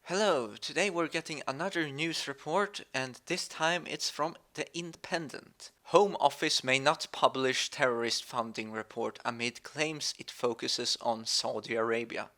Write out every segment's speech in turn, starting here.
Hello, today we're getting another news report, and this time it's from The Independent. Home Office may not publish terrorist funding report amid claims it focuses on Saudi Arabia.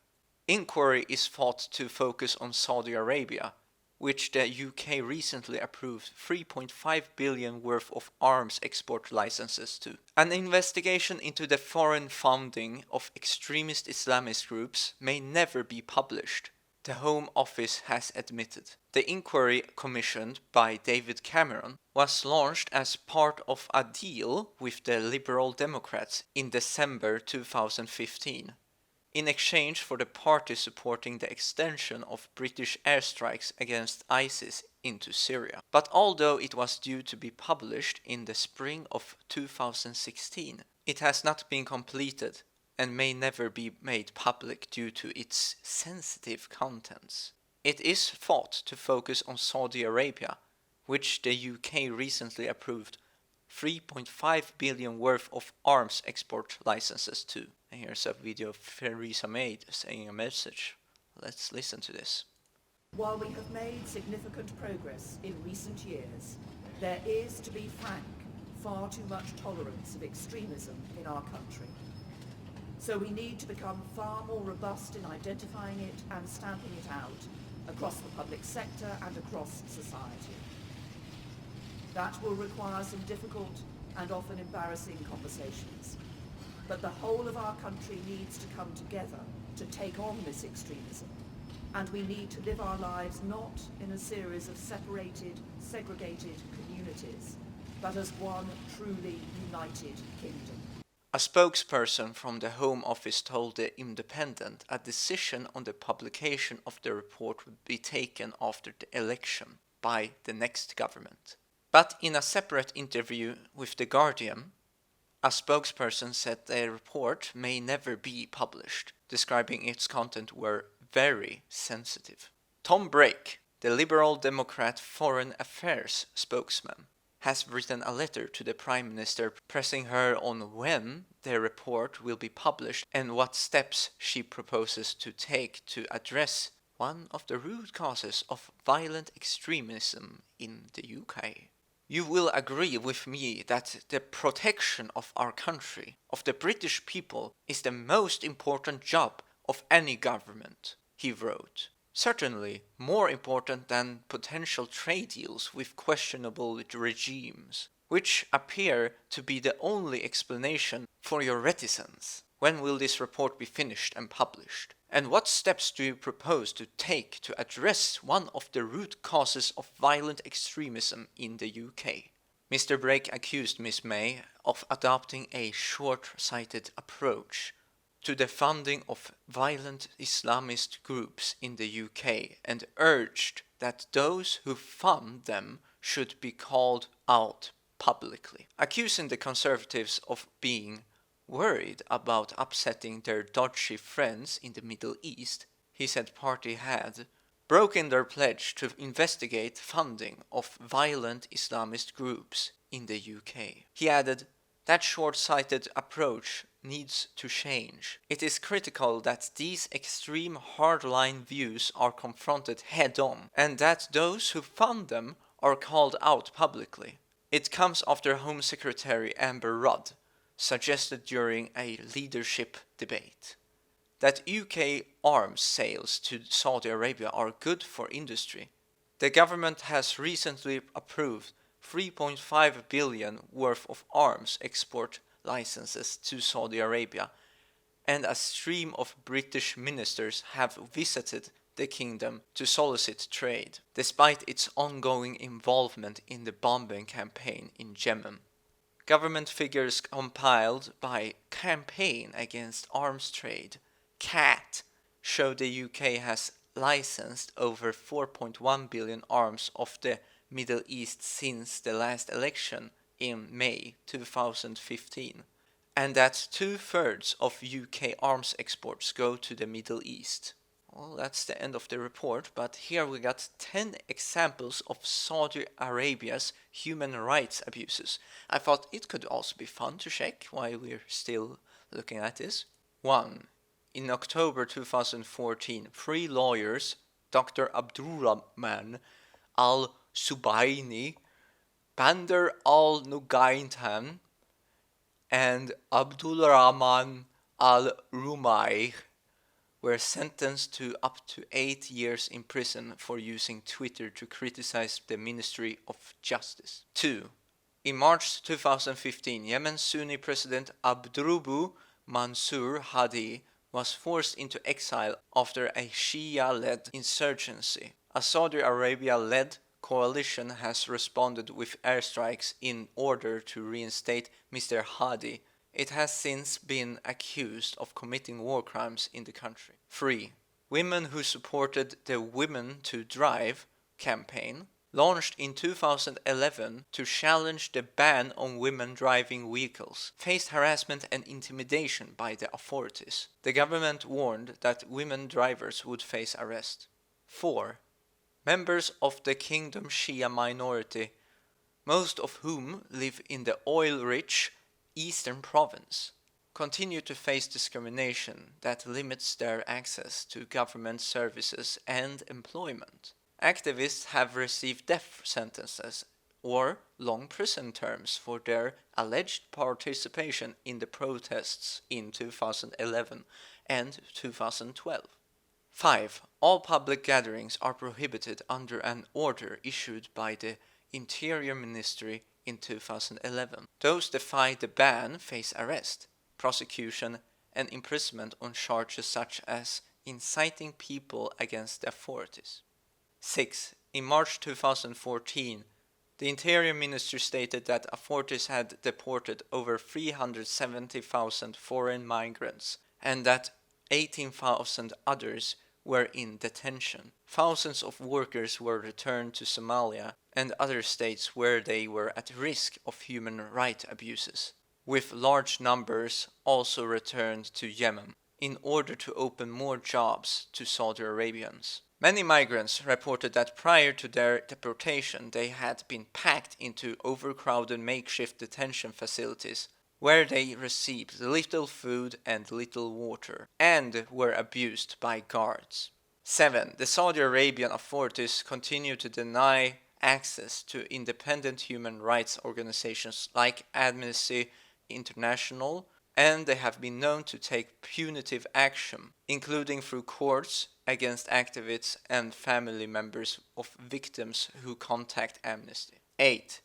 Inquiry is thought to focus on Saudi Arabia, which the UK recently approved 3.5 billion worth of arms export licenses to. An investigation into the foreign funding of extremist Islamist groups may never be published, the Home Office has admitted. The inquiry, commissioned by David Cameron, was launched as part of a deal with the Liberal Democrats in December 2015, in exchange for the party supporting the extension of British airstrikes against ISIS into Syria. But although it was due to be published in the spring of 2016, it has not been completed and may never be made public due to its sensitive contents. It is thought to focus on Saudi Arabia, which the UK recently approved 3.5 billion worth of arms export licenses to. And here's a video of Theresa May saying a message. Let's listen to this. While we have made significant progress in recent years, there is, to be frank, far too much tolerance of extremism in our country. So we need to become far more robust in identifying it and stamping it out across the public sector and across society. That will require some difficult and often embarrassing conversations. But the whole of our country needs to come together to take on this extremism. And we need to live our lives not in a series of separated, segregated communities, but as one truly united kingdom. A spokesperson from the Home Office told The Independent a decision on the publication of the report would be taken after the election by the next government. But in a separate interview with The Guardian, a spokesperson said the report may never be published, describing its content were very sensitive. Tom Brake, the Liberal Democrat Foreign Affairs spokesman, has written a letter to the Prime Minister pressing her on when the report will be published and what steps she proposes to take to address one of the root causes of violent extremism in the UK. You will agree with me that the protection of our country, of the British people, is the most important job of any government, he wrote. Certainly more important than potential trade deals with questionable regimes, which appear to be the only explanation for your reticence. When will this report be finished and published? And what steps do you propose to take to address one of the root causes of violent extremism in the UK? Mr. Brake accused Ms. May of adopting a short-sighted approach to the funding of violent Islamist groups in the UK and urged that those who fund them should be called out publicly, accusing the Conservatives of being worried about upsetting their dodgy friends in the Middle East. He said party had broken their pledge to investigate funding of violent Islamist groups in the UK. He added, that short-sighted approach needs to change. It is critical that these extreme hardline views are confronted head-on, and that those who fund them are called out publicly. It comes after Home Secretary Amber Rudd suggested during a leadership debate that UK arms sales to Saudi Arabia are good for industry. The government has recently approved 3.5 billion worth of arms export licenses to Saudi Arabia, and a stream of British ministers have visited the kingdom to solicit trade, despite its ongoing involvement in the bombing campaign in Yemen. Government figures compiled by Campaign Against Arms Trade, CAT, show the UK has licensed over 4.1 billion arms of the Middle East since the last election in May 2015, and that 2/3 of UK arms exports go to the Middle East. Well, that's the end of the report, but here we got 10 examples of Saudi Arabia's human rights abuses. I thought it could also be fun to check while we're still looking at this. 1. In October 2014, 3 lawyers Dr. Abdurrahman al-Subaini, Bandar al-Nugaintan, and Abdulrahman al-Rumai were sentenced to up to 8 years in prison for using Twitter to criticize the Ministry of Justice. 2. In March 2015, Yemen's Sunni President Abdurabu Mansur Hadi was forced into exile after a Shia-led insurgency. A Saudi Arabia-led coalition has responded with airstrikes in order to reinstate Mr. Hadi. It has since been accused of committing war crimes in the country. 3. Women who supported the Women to Drive campaign launched in 2011 to challenge the ban on women driving vehicles, faced harassment and intimidation by the authorities. The government warned that women drivers would face arrest. 4. Members of the kingdom Shia minority, most of whom live in the oil-rich Eastern Province, continue to face discrimination that limits their access to government services and employment. Activists have received death sentences or long prison terms for their alleged participation in the protests in 2011 and 2012. 5. All public gatherings are prohibited under an order issued by the Interior Ministry in 2011. Those defy the ban face arrest, prosecution, and imprisonment on charges such as inciting people against the authorities. 6. In March 2014, the Interior Ministry stated that authorities had deported over 370,000 foreign migrants and that 18,000 others were in detention. Thousands of workers were returned to Somalia and other states where they were at risk of human rights abuses, with large numbers also returned to Yemen in order to open more jobs to Saudi Arabians. Many migrants reported that prior to their deportation they had been packed into overcrowded makeshift detention facilities where they received little food and little water and were abused by guards. 7. The Saudi Arabian authorities continue to deny access to independent human rights organizations like Amnesty International, and they have been known to take punitive action, including through courts, against activists and family members of victims who contact Amnesty. 8.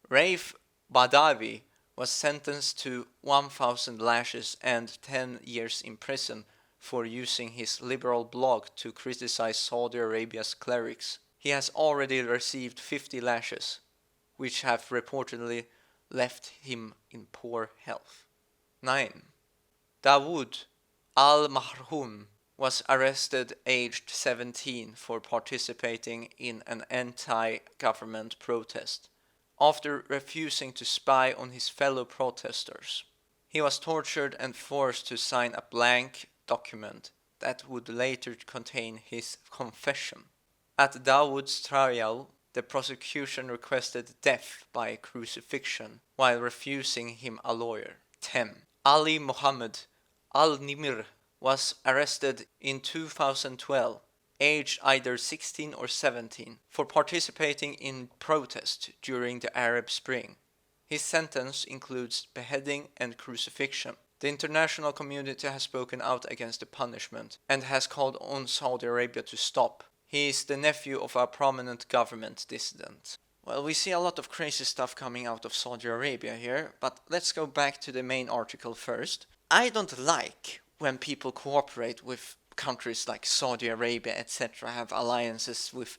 Raif Badawi was sentenced to 1,000 lashes and 10 years in prison for using his liberal blog to criticize Saudi Arabia's clerics. He has already received 50 lashes, which have reportedly left him in poor health. 9. Dawood al-Marhoum was arrested aged 17 for participating in an anti-government protest after refusing to spy on his fellow protesters. He was tortured and forced to sign a blank document that would later contain his confession. At Dawood's trial, the prosecution requested death by crucifixion while refusing him a lawyer. 10. Ali Mohammed al-Nimr was arrested in 2012, aged either 16 or 17, for participating in protest during the Arab Spring. His sentence includes beheading and crucifixion. The international community has spoken out against the punishment and has called on Saudi Arabia to stop. He is the nephew of a prominent government dissident. Well, we see a lot of crazy stuff coming out of Saudi Arabia here, but let's go back to the main article first. I don't like when people cooperate with countries like Saudi Arabia, etc., have alliances with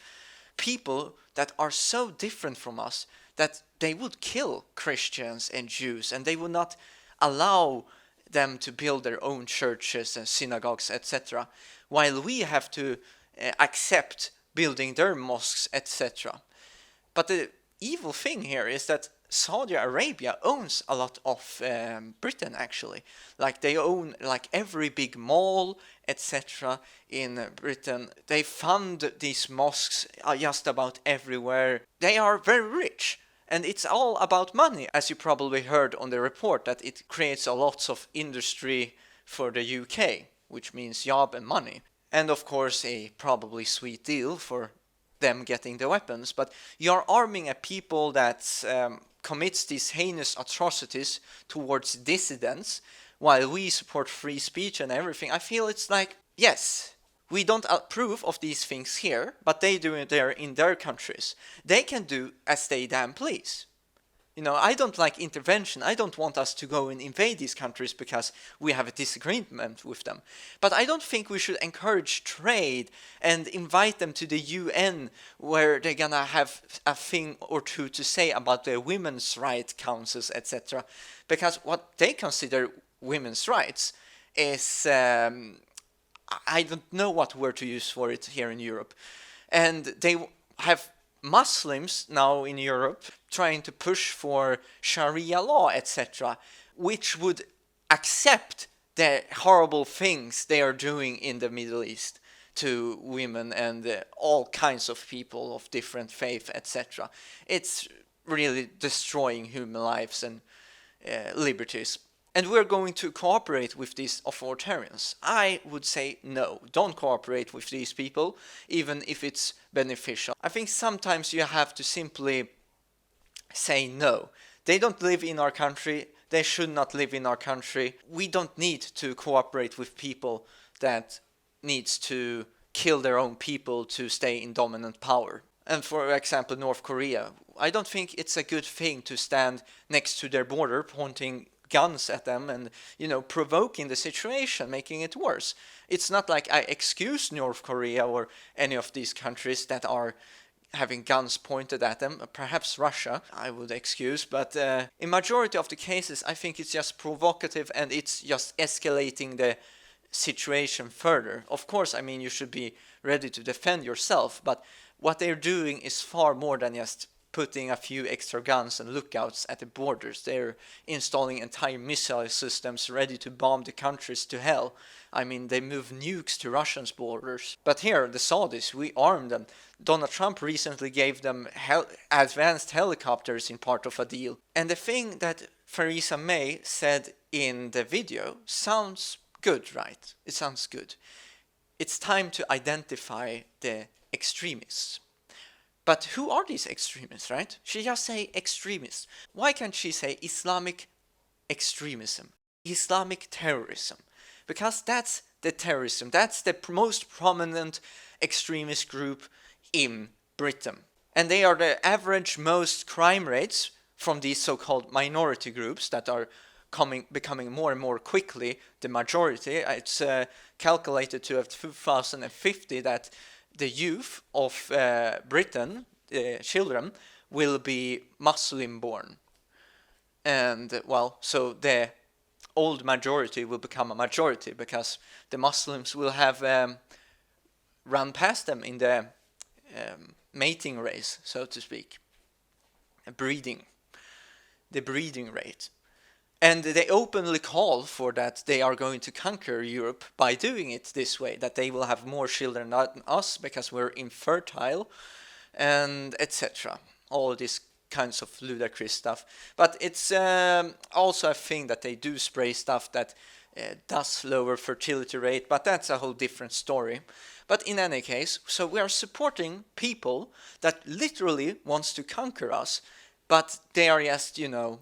people that are so different from us that they would kill Christians and Jews and they would not allow them to build their own churches and synagogues, etc., while we have to accept building their mosques, etc. But the evil thing here is that Saudi Arabia owns a lot of Britain, actually. Like, they own like every big mall, etc. in Britain. They fund these mosques just about everywhere. They are very rich. And it's all about money, as you probably heard on the report, that it creates a lot of industry for the UK, which means job and money. and of course a probably sweet deal for them getting the weapons, but you're arming a people that commits these heinous atrocities towards dissidents while we support free speech and everything. I feel it's like, yes, we don't approve of these things here, but they do it there in their countries. They can do as they damn please. You know, I don't like intervention. I don't want us to go and invade these countries because we have a disagreement with them. But I don't think we should encourage trade and invite them to the UN where they're gonna have a thing or two to say about their women's rights councils, etc. Because what they consider women's rights is, I don't know what word to use for it here in Europe. And they have Muslims now in Europe trying to push for Sharia law, etc., which would accept the horrible things they are doing in the Middle East to women and all kinds of people of different faith, etc. It's really destroying human lives and liberties. And we're going to cooperate with these authoritarians. I would say no, don't cooperate with these people, even if it's beneficial. I think sometimes you have to simply say no. They don't live in our country, they should not live in our country. We don't need to cooperate with people that needs to kill their own people to stay in dominant power. And for example, North Korea, I don't think it's a good thing to stand next to their border pointing guns at them and, you know, provoking the situation, making it worse. It's not like I excuse North Korea or any of these countries that are having guns pointed at them. Perhaps Russia I would excuse, but in majority of the cases I think it's just provocative and it's just escalating the situation further. Of course, I mean, you should be ready to defend yourself, but what they're doing is far more than just putting a few extra guns and lookouts at the borders. They're installing entire missile systems ready to bomb the countries to hell. I mean, they move nukes to Russia's borders. But here, the Saudis, we arm them. Donald Trump recently gave them advanced helicopters in part of a deal. And the thing that Theresa May said in the video sounds good, right? It sounds good. It's time to identify the extremists. But who are these extremists, right? She just say extremists. Why can't she say Islamic extremism? Islamic terrorism? Because that's the terrorism. That's the most prominent extremist group in Britain. And they are the average most crime rates from these so-called minority groups that are becoming more and more quickly the majority. It's calculated to have 2050 that the youth of Britain, children, will be Muslim born. And, well, so the old majority will become a majority because the Muslims will have run past them in the mating race, so to speak. The breeding rate. And they openly call for that they are going to conquer Europe by doing it this way, that they will have more children than us because we're infertile, and etc. All these kinds of ludicrous stuff. But it's also a thing that they do spray stuff that does lower fertility rate, but that's a whole different story. But in any case, so we are supporting people that literally wants to conquer us, but they are just, you know,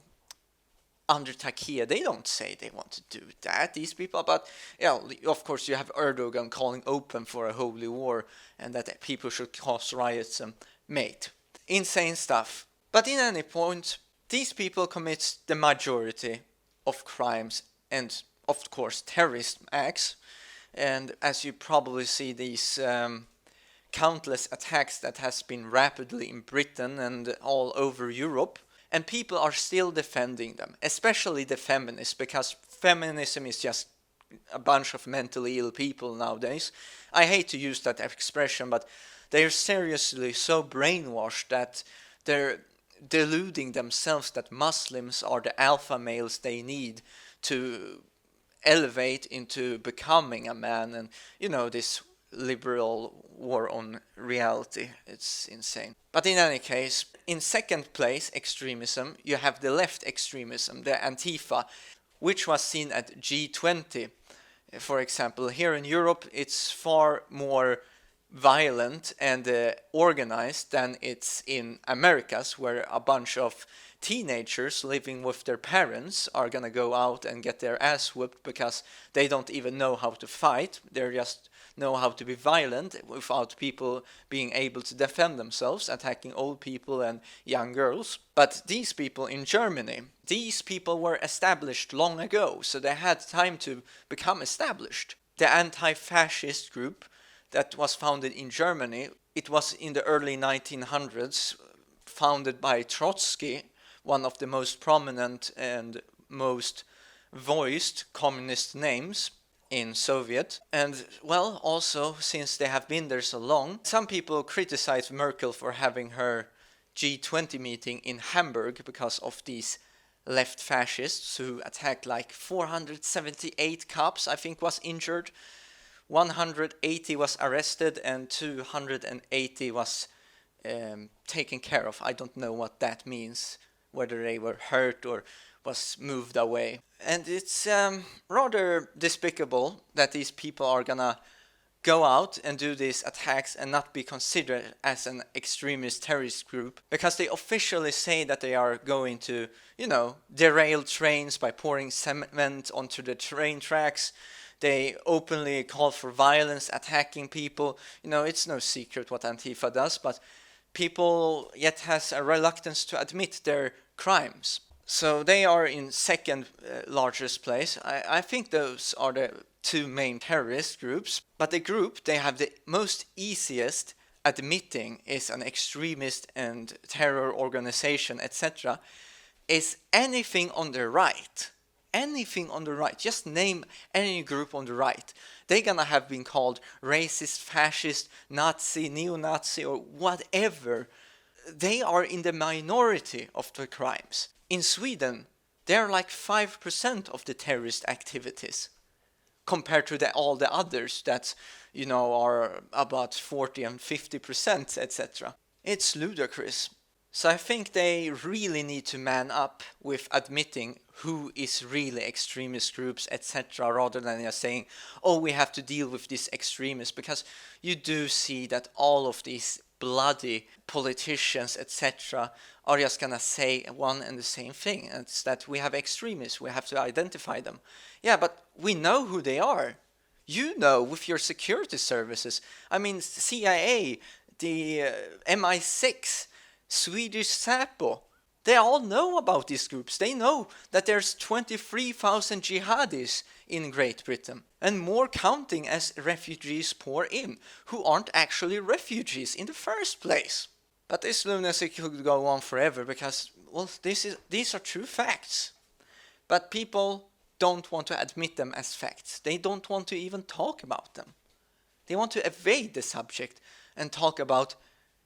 under Turkey. They don't say they want to do that, these people, but yeah, of course you have Erdogan calling open for a holy war and that people should cause riots and mate. Insane stuff. But in any point, these people commit the majority of crimes and of course terrorist acts, and as you probably see these countless attacks that has been rapidly in Britain and all over Europe. And people are still defending them, especially the feminists, because feminism is just a bunch of mentally ill people nowadays. I hate to use that expression, but they're seriously so brainwashed that they're deluding themselves that Muslims are the alpha males they need to elevate into becoming a man, and, you know, this liberal war on reality. It's insane. But in any case, in second place extremism, you have the left extremism, the Antifa, which was seen at G20 For example, here in Europe, it's far more violent and organized than it's in Americas, where a bunch of teenagers living with their parents are gonna go out and get their ass whooped because they don't even know how to fight. They just know how to be violent without people being able to defend themselves, attacking old people and young girls. But these people in Germany, these people were established long ago, so they had time to become established. The anti-fascist group that was founded in Germany, it was in the early 1900s, founded by Trotsky, one of the most prominent and most voiced communist names in Soviet. And well, also since they have been there so long, some people criticize Merkel for having her G20 meeting in Hamburg because of these left fascists who attacked like 478 cops, I think, was injured. 180 was arrested and 280 was taken care of. I don't know what that means, whether they were hurt or was moved away. And it's rather despicable that these people are gonna go out and do these attacks and not be considered as an extremist terrorist group, because they officially say that they are going to, derail trains by pouring cement onto the train tracks. They openly call for violence, attacking people. It's no secret what Antifa does, but people yet has a reluctance to admit their crimes. So they are in second largest place. I think those are the two main terrorist groups. But the group they have the most easiest admitting is an extremist and terror organization, etc., is anything on the right. Anything on the right. Just name any group on the right. They're gonna have been called racist, fascist, Nazi, neo-Nazi, or whatever. They are in the minority of the crimes. In Sweden, they're like 5% of the terrorist activities, compared to all the others that, are about 40 and 50%, etc. It's ludicrous. So I think they really need to man up with admitting who is really extremist groups, etc., rather than just saying, oh, we have to deal with these extremists, because you do see that all of these bloody politicians, etc., are just gonna say one and the same thing. It's that we have extremists, we have to identify them. Yeah, but we know who they are. You know, with your security services. I mean, CIA, the MI6, Swedish Säpo, they all know about these groups. They know that there's 23,000 jihadis in Great Britain, and more counting as refugees pour in, who aren't actually refugees in the first place. But this lunacy could go on forever because, well, these are true facts. But people don't want to admit them as facts. They don't want to even talk about them. They want to evade the subject and talk about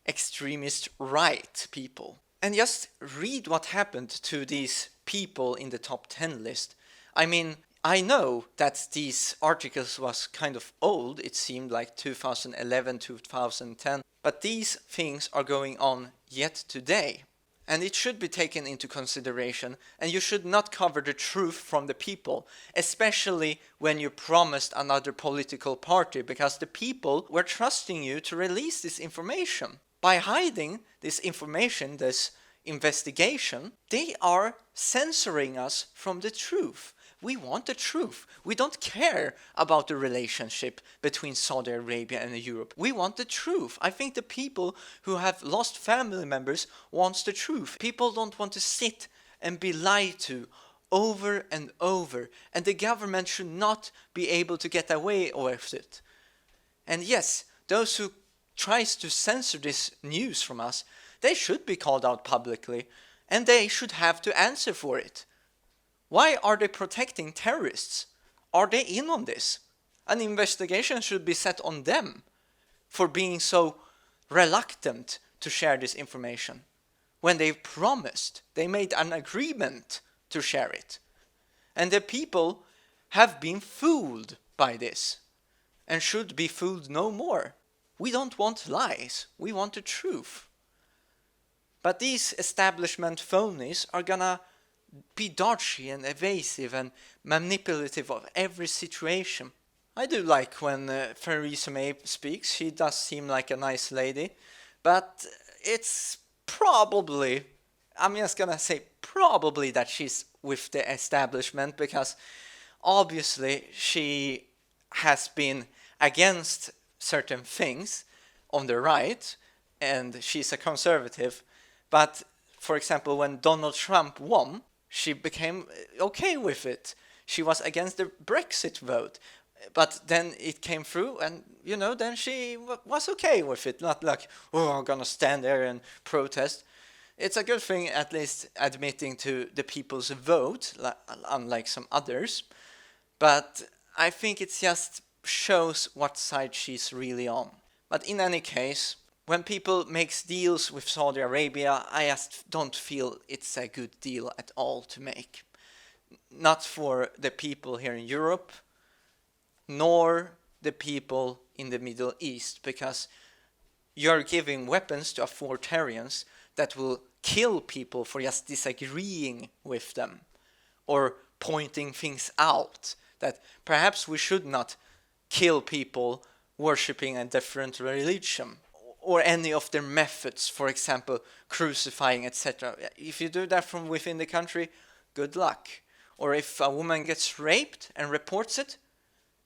extremist right people. And just read what happened to these people in the top 10 list. I mean, I know that these articles was kind of old. It seemed like 2011, 2010. But these things are going on yet today. And it should be taken into consideration, and you should not cover the truth from the people, especially when you promised another political party, because the people were trusting you to release this information. By hiding this information, this investigation, they are censoring us from the truth. We want the truth. We don't care about the relationship between Saudi Arabia and Europe. We want the truth. I think the people who have lost family members want the truth. People don't want to sit and be lied to over and over. And the government should not be able to get away with it. And yes, those who tries to censor this news from us, they should be called out publicly, and they should have to answer for it. Why are they protecting terrorists? Are they in on this? An investigation should be set on them for being so reluctant to share this information when they promised, they made an agreement to share it. And the people have been fooled by this and should be fooled no more. We don't want lies, we want the truth. But these establishment phonies are gonna be dodgy and evasive and manipulative of every situation. I do like when Theresa May speaks. She does seem like a nice lady, but it's probably, I'm just gonna say probably, that she's with the establishment, because obviously she has been against certain things on the right, and she's a conservative. But for example, when Donald Trump won, she became okay with it. She was against the Brexit vote, but then it came through, and then she was okay with it. Not like, oh, I'm gonna stand there and protest. It's a good thing, at least admitting to the people's vote, unlike some others. But I think it just shows what side she's really on. But in any case, when people make deals with Saudi Arabia, I just don't feel it's a good deal at all to make. Not for the people here in Europe, nor the people in the Middle East, because you're giving weapons to authoritarians that will kill people for just disagreeing with them, or pointing things out, that perhaps we should not kill people worshipping a different religion, or any of their methods, for example, crucifying, etc. If you do that from within the country, good luck. Or if a woman gets raped and reports it,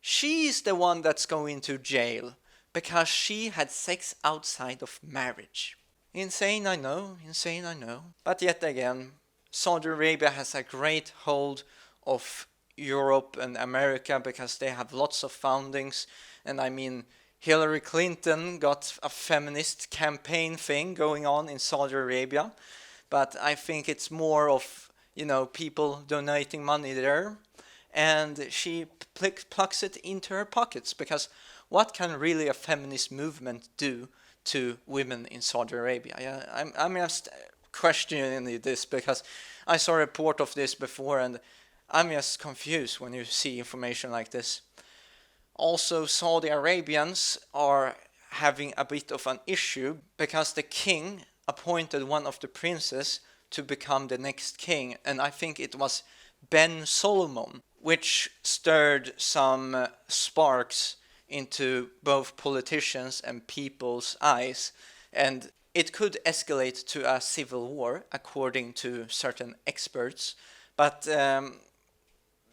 she's the one that's going to jail because she had sex outside of marriage. Insane, I know, insane, I know. But yet again, Saudi Arabia has a great hold of Europe and America because they have lots of foundings. And I mean, Hillary Clinton got a feminist campaign thing going on in Saudi Arabia. But I think it's more of, people donating money there. And she plucks it into her pockets, because what can really a feminist movement do to women in Saudi Arabia? Yeah, I'm just questioning this, because I saw a report of this before, and I'm just confused when you see information like this. Also, Saudi Arabians are having a bit of an issue, because the king appointed one of the princes to become the next king, and I think it was Ben Solomon, which stirred some sparks into both politicians and people's eyes, and it could escalate to a civil war, according to certain experts. But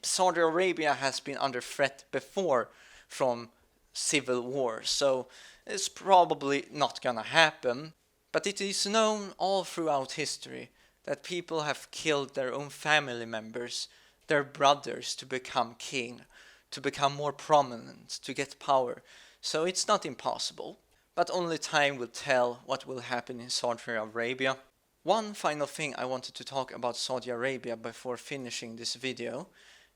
Saudi Arabia has been under threat before from civil war, so it's probably not gonna happen. But it is known all throughout history that people have killed their own family members, their brothers, to become king, to become more prominent, to get power. So it's not impossible, but only time will tell what will happen in Saudi Arabia. One final thing I wanted to talk about Saudi Arabia before finishing this video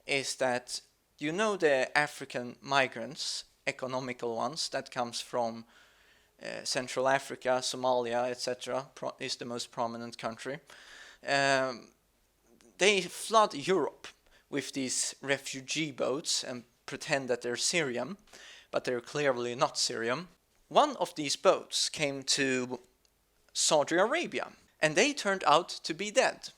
is that the African migrants, economical ones, that comes from Central Africa, Somalia, etc., is the most prominent country. They flood Europe with these refugee boats and pretend that they're Syrian, but they're clearly not Syrian. One of these boats came to Saudi Arabia, and they turned out to be dead.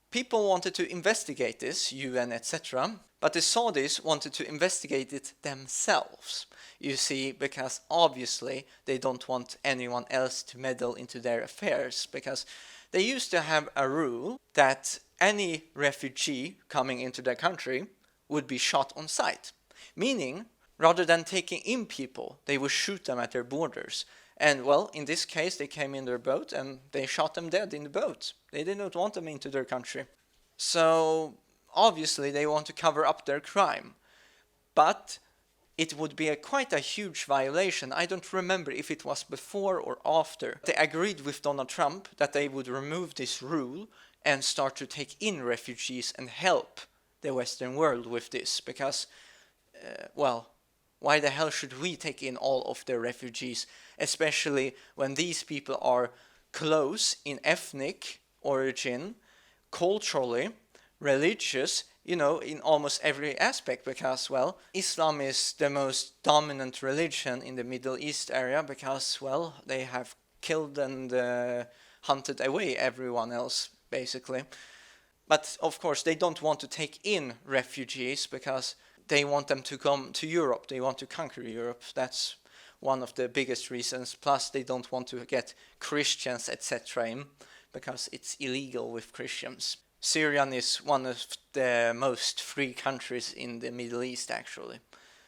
People wanted to investigate this, UN, etc., but the Saudis wanted to investigate it themselves. You see, because obviously they don't want anyone else to meddle into their affairs, because they used to have a rule that any refugee coming into their country would be shot on sight. Meaning, rather than taking in people, they would shoot them at their borders. And well, in this case, they came in their boat and they shot them dead in the boat. They did not want them into their country. So, obviously, they want to cover up their crime. But it would be quite a huge violation. I don't remember if it was before or after. They agreed with Donald Trump that they would remove this rule and start to take in refugees and help the Western world with this. Because, why the hell should we take in all of the refugees? Especially when these people are close in ethnic origin, culturally, religious, in almost every aspect, because, Islam is the most dominant religion in the Middle East area because, they have killed and hunted away everyone else, basically. But of course, they don't want to take in refugees because they want them to come to Europe. They want to conquer Europe. That's one of the biggest reasons. Plus, they don't want to get Christians, etc. in because it's illegal with Christians. Syria is one of the most free countries in the Middle East, actually.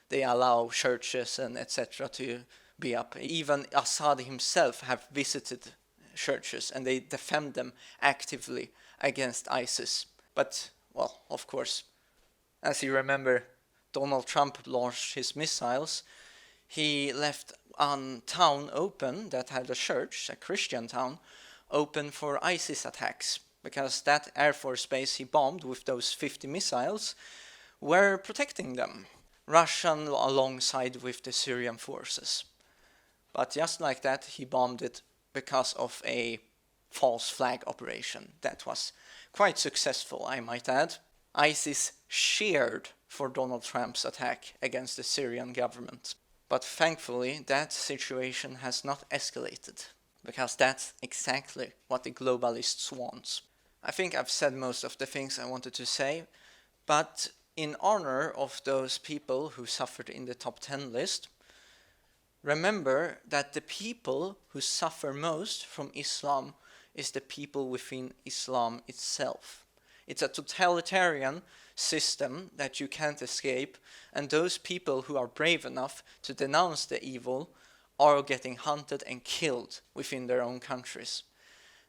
They allow churches and etc. to be up. Even Assad himself have visited churches and they defend them actively against ISIS. But, well, of course, as you remember, Donald Trump launched his missiles. He left a town open that had a church, a Christian town, open for ISIS attacks, because that Air Force base he bombed with those 50 missiles were protecting them, Russian alongside with the Syrian forces. But just like that, he bombed it because of a false flag operation that was quite successful, I might add. ISIS cheered for Donald Trump's attack against the Syrian government. But thankfully, that situation has not escalated, because that's exactly what the globalists want. I think I've said most of the things I wanted to say, but in honor of those people who suffered in the top 10 list, remember that the people who suffer most from Islam is the people within Islam itself. It's a totalitarian system that you can't escape, and those people who are brave enough to denounce the evil are getting hunted and killed within their own countries.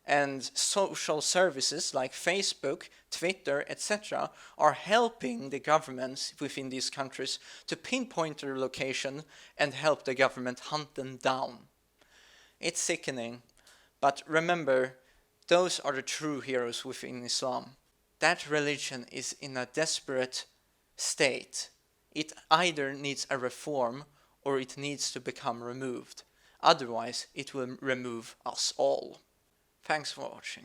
And social services like Facebook, Twitter, etc. are helping the governments within these countries to pinpoint their location and help the government hunt them down. It's sickening, but remember, those are the true heroes within Islam. That religion is in a desperate state. It either needs a reform or it needs to become removed. Otherwise, it will remove us all. Thanks for watching.